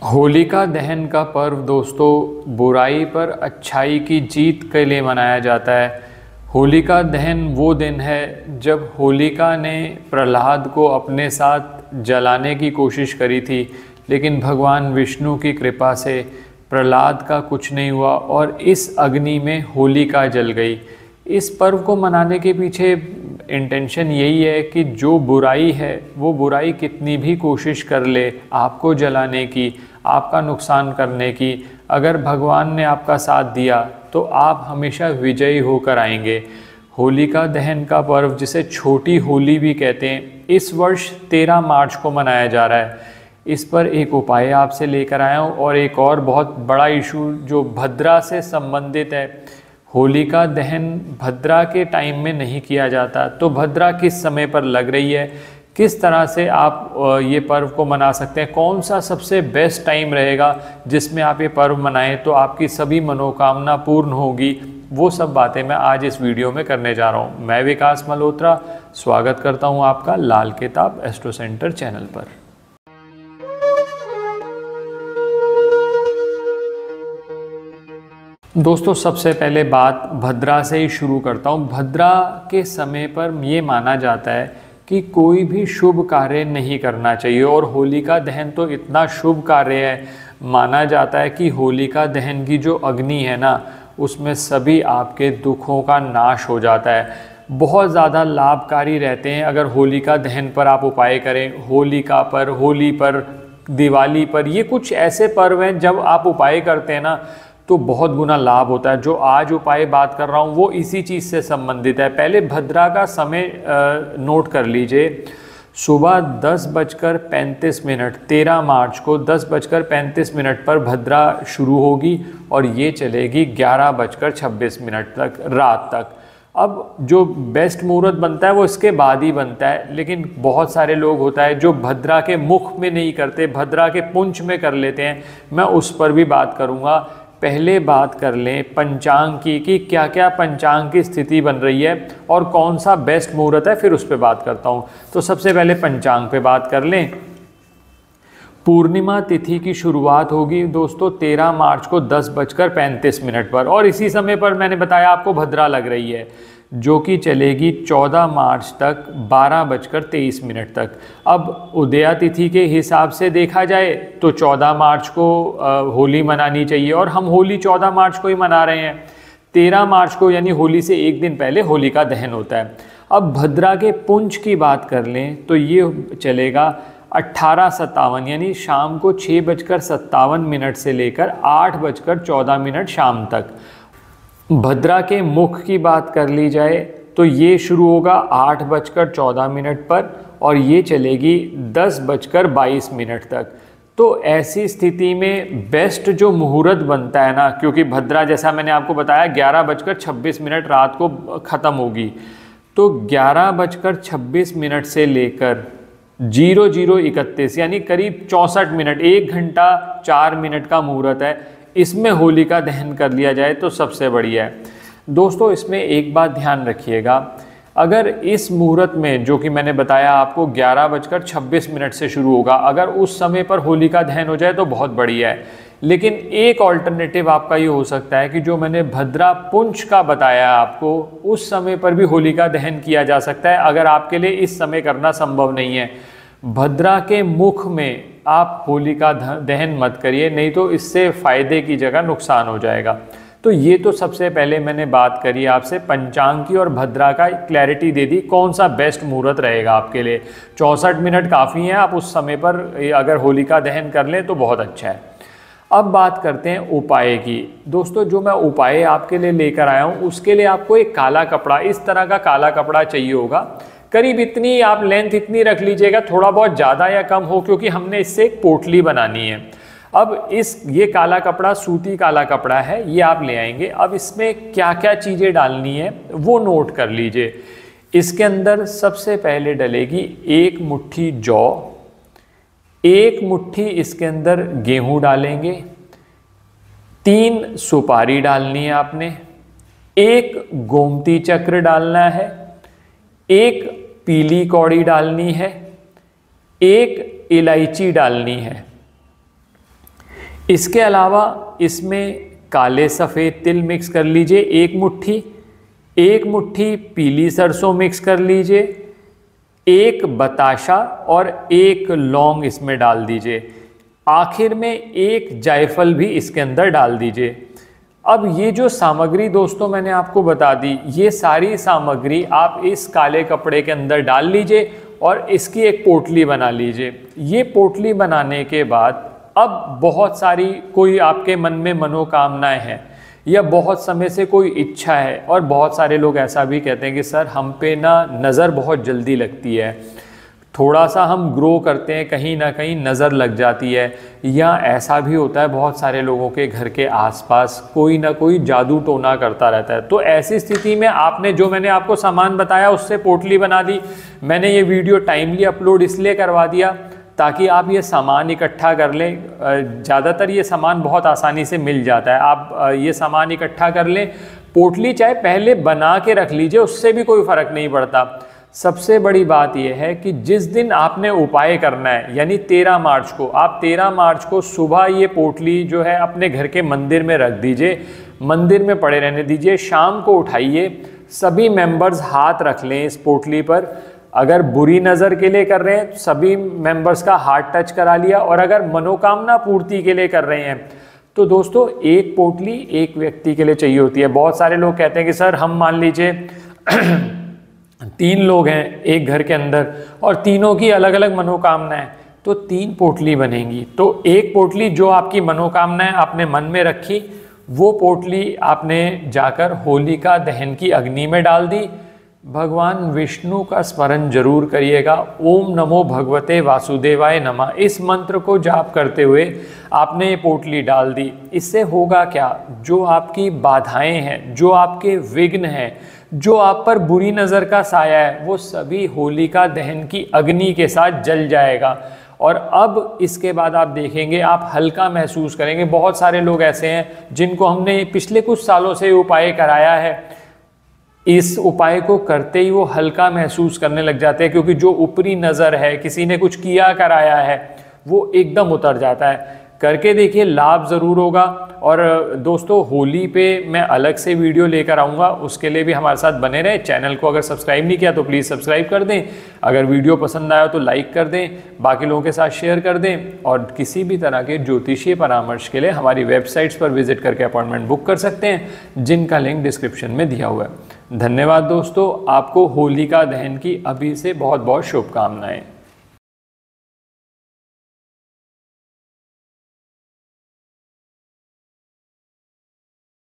होलिका दहन का पर्व दोस्तों बुराई पर अच्छाई की जीत के लिए मनाया जाता है। होलिका दहन वो दिन है जब होलिका ने प्रहलाद को अपने साथ जलाने की कोशिश करी थी, लेकिन भगवान विष्णु की कृपा से प्रहलाद का कुछ नहीं हुआ और इस अग्नि में होलिका जल गई। इस पर्व को मनाने के पीछे इंटेंशन यही है कि जो बुराई है वो बुराई कितनी भी कोशिश कर ले आपको जलाने की, आपका नुकसान करने की, अगर भगवान ने आपका साथ दिया तो आप हमेशा विजयी होकर आएंगे। होलिका दहन का पर्व जिसे छोटी होली भी कहते हैं, इस वर्ष 13 मार्च को मनाया जा रहा है। इस पर एक उपाय आपसे लेकर आया हूँ और एक और बहुत बड़ा इशू जो भद्रा से संबंधित है। होलिका दहन भद्रा के टाइम में नहीं किया जाता, तो भद्रा किस समय पर लग रही है, किस तरह से आप ये पर्व को मना सकते हैं, कौन सा सबसे बेस्ट टाइम रहेगा जिसमें आप ये पर्व मनाएं तो आपकी सभी मनोकामना पूर्ण होगी, वो सब बातें मैं आज इस वीडियो में करने जा रहा हूँ। मैं विकास मल्होत्रा स्वागत करता हूँ आपका लाल किताब एस्ट्रो सेंटर चैनल पर। दोस्तों सबसे पहले बात भद्रा से ही शुरू करता हूँ। भद्रा के समय पर ये माना जाता है कि कोई भी शुभ कार्य नहीं करना चाहिए और होलिका दहन तो इतना शुभ कार्य है, माना जाता है कि होलिका दहन की जो अग्नि है ना, उसमें सभी आपके दुखों का नाश हो जाता है। बहुत ज़्यादा लाभकारी रहते हैं अगर होलिका दहन पर आप उपाय करें। होलिका पर, होली पर, दिवाली पर, ये कुछ ऐसे पर्व हैं जब आप उपाय करते हैं ना तो बहुत गुना लाभ होता है। जो आज उपाय बात कर रहा हूँ वो इसी चीज़ से संबंधित है। पहले भद्रा का समय नोट कर लीजिए। सुबह 10:35 13 मार्च को 10:35 पर भद्रा शुरू होगी और ये चलेगी 11:26 तक, रात तक। अब जो बेस्ट मुहूर्त बनता है वो इसके बाद ही बनता है, लेकिन बहुत सारे लोग होता है जो भद्रा के मुख में नहीं करते, भद्रा के पुंछ में कर लेते हैं। मैं उस पर भी बात करूँगा। पहले बात कर लें पंचांग की कि क्या क्या पंचांग की स्थिति बन रही है और कौन सा बेस्ट मुहूर्त है, फिर उस पर बात करता हूँ। तो सबसे पहले पंचांग पे बात कर लें। पूर्णिमा तिथि की शुरुआत होगी दोस्तों 13 मार्च को 10:35 पर और इसी समय पर मैंने बताया आपको भद्रा लग रही है, जो कि चलेगी 14 मार्च तक 12:23 तक। अब उदया तिथि के हिसाब से देखा जाए तो 14 मार्च को होली मनानी चाहिए और हम होली 14 मार्च को ही मना रहे हैं। 13 मार्च को यानी होली से एक दिन पहले होलिका दहन होता है। अब भद्रा के पुंज की बात कर लें तो ये चलेगा 18:57 यानी शाम को 6:57 से लेकर 8:14 शाम तक। भद्रा के मुख की बात कर ली जाए तो ये शुरू होगा 8:14 पर और ये चलेगी 10:22 तक। तो ऐसी स्थिति में बेस्ट जो मुहूर्त बनता है ना, क्योंकि भद्रा जैसा मैंने आपको बताया 11:26 रात को ख़त्म होगी, तो 11:26 से लेकर 00:31 यानी करीब 64 मिनट, 1 घंटा 4 मिनट का मुहूर्त है। इसमें होलिका दहन कर लिया जाए तो सबसे बढ़िया है। दोस्तों इसमें एक बात ध्यान रखिएगा, अगर इस मुहूर्त में जो कि मैंने बताया आपको 11:26 से शुरू होगा, अगर उस समय पर होलिका दहन हो जाए तो बहुत बढ़िया है। लेकिन एक ऑल्टरनेटिव आपका ये हो सकता है कि जो मैंने भद्रा पुंछ का बताया आपको, उस समय पर भी होलिका दहन किया जा सकता है अगर आपके लिए इस समय करना संभव नहीं है। भद्रा के मुख में आप होलिका दहन मत करिए, नहीं तो इससे फ़ायदे की जगह नुकसान हो जाएगा। तो ये तो सबसे पहले मैंने बात करी आपसे पंचांग की और भद्रा का क्लैरिटी दे दी कौन सा बेस्ट मुहूर्त रहेगा आपके लिए। 64 मिनट काफ़ी हैं, आप उस समय पर अगर होलिका दहन कर लें तो बहुत अच्छा है। अब बात करते हैं उपाय की। दोस्तों जो मैं उपाय आपके लिए लेकर आया हूँ उसके लिए आपको एक काला कपड़ा, इस तरह का काला कपड़ा चाहिए होगा। करीब इतनी आप लेंथ इतनी रख लीजिएगा, थोड़ा बहुत ज़्यादा या कम हो, क्योंकि हमने इससे एक पोटली बनानी है। अब ये काला कपड़ा सूती काला कपड़ा है, ये आप ले आएंगे। अब इसमें क्या क्या चीज़ें डालनी है वो नोट कर लीजिए। इसके अंदर सबसे पहले डलेगी 1 मुट्ठी जौ, 1 मुट्ठी इसके अंदर गेहूं डालेंगे, 3 सुपारी डालनी है आपने, 1 गोमती चक्र डालना है, 1 पीली कौड़ी डालनी है, 1 इलायची डालनी है। इसके अलावा इसमें काले सफ़ेद तिल मिक्स कर लीजिए 1 मुट्ठी पीली सरसों मिक्स कर लीजिए, 1 बताशा और 1 लौंग इसमें डाल दीजिए। आखिर में 1 जायफल भी इसके अंदर डाल दीजिए। अब ये जो सामग्री दोस्तों मैंने आपको बता दी, ये सारी सामग्री आप इस काले कपड़े के अंदर डाल लीजिए और इसकी एक पोटली बना लीजिए। ये पोटली बनाने के बाद अब बहुत सारी कोई आपके मन में मनोकामनाएं हैं या बहुत समय से कोई इच्छा है, और बहुत सारे लोग ऐसा भी कहते हैं कि सर हम पे ना नज़र बहुत जल्दी लगती है, थोड़ा सा हम ग्रो करते हैं कहीं ना कहीं नज़र लग जाती है, या ऐसा भी होता है बहुत सारे लोगों के घर के आसपास कोई ना कोई जादू टोना करता रहता है। तो ऐसी स्थिति में आपने जो मैंने आपको सामान बताया उससे पोटली बना दी। मैंने ये वीडियो टाइमली अपलोड इसलिए करवा दिया ताकि आप ये सामान इकट्ठा कर लें। ज़्यादातर ये सामान बहुत आसानी से मिल जाता है, आप ये सामान इकट्ठा कर लें। पोटली चाहे पहले बना के रख लीजिए, उससे भी कोई फ़र्क नहीं पड़ता। सबसे बड़ी बात यह है कि जिस दिन आपने उपाय करना है, यानी 13 मार्च को, आप 13 मार्च को सुबह ये पोटली जो है अपने घर के मंदिर में रख दीजिए, मंदिर में पड़े रहने दीजिए। शाम को उठाइए, सभी मेंबर्स हाथ रख लें इस पोटली पर। अगर बुरी नज़र के लिए कर रहे हैं तो सभी मेंबर्स का हाथ टच करा लिया, और अगर मनोकामना पूर्ति के लिए कर रहे हैं तो दोस्तों एक पोटली एक व्यक्ति के लिए चाहिए होती है। बहुत सारे लोग कहते हैं कि सर हम मान लीजिए 3 लोग हैं एक घर के अंदर और तीनों की अलग अलग मनोकामनाएं, तो 3 पोटली बनेंगी। तो एक पोटली जो आपकी मनोकामनाएं आपने मन में रखी, वो पोटली आपने जाकर होलिका दहन की अग्नि में डाल दी। भगवान विष्णु का स्मरण जरूर करिएगा, ओम नमो भगवते वासुदेवाय नमः, इस मंत्र को जाप करते हुए आपने ये पोटली डाल दी। इससे होगा क्या, जो आपकी बाधाएं हैं, जो आपके विघ्न हैं, जो आप पर बुरी नज़र का साया है, वो सभी होलिका दहन की अग्नि के साथ जल जाएगा। और अब इसके बाद आप देखेंगे, आप हल्का महसूस करेंगे। बहुत सारे लोग ऐसे हैं जिनको हमने पिछले कुछ सालों से उपाय कराया है, इस उपाय को करते ही वो हल्का महसूस करने लग जाते हैं, क्योंकि जो ऊपरी नज़र है, किसी ने कुछ किया कराया है, वो एकदम उतर जाता है। करके देखिए, लाभ ज़रूर होगा। और दोस्तों होली पे मैं अलग से वीडियो लेकर आऊँगा, उसके लिए भी हमारे साथ बने रहे। चैनल को अगर सब्सक्राइब नहीं किया तो प्लीज़ सब्सक्राइब कर दें, अगर वीडियो पसंद आया तो लाइक कर दें, बाकी लोगों के साथ शेयर कर दें। और किसी भी तरह के ज्योतिषीय परामर्श के लिए हमारी वेबसाइट्स पर विजिट करके अपॉइंटमेंट बुक कर सकते हैं, जिनका लिंक डिस्क्रिप्शन में दिया हुआ है। धन्यवाद दोस्तों, आपको होलिका दहन की अभी से बहुत बहुत शुभकामनाएं।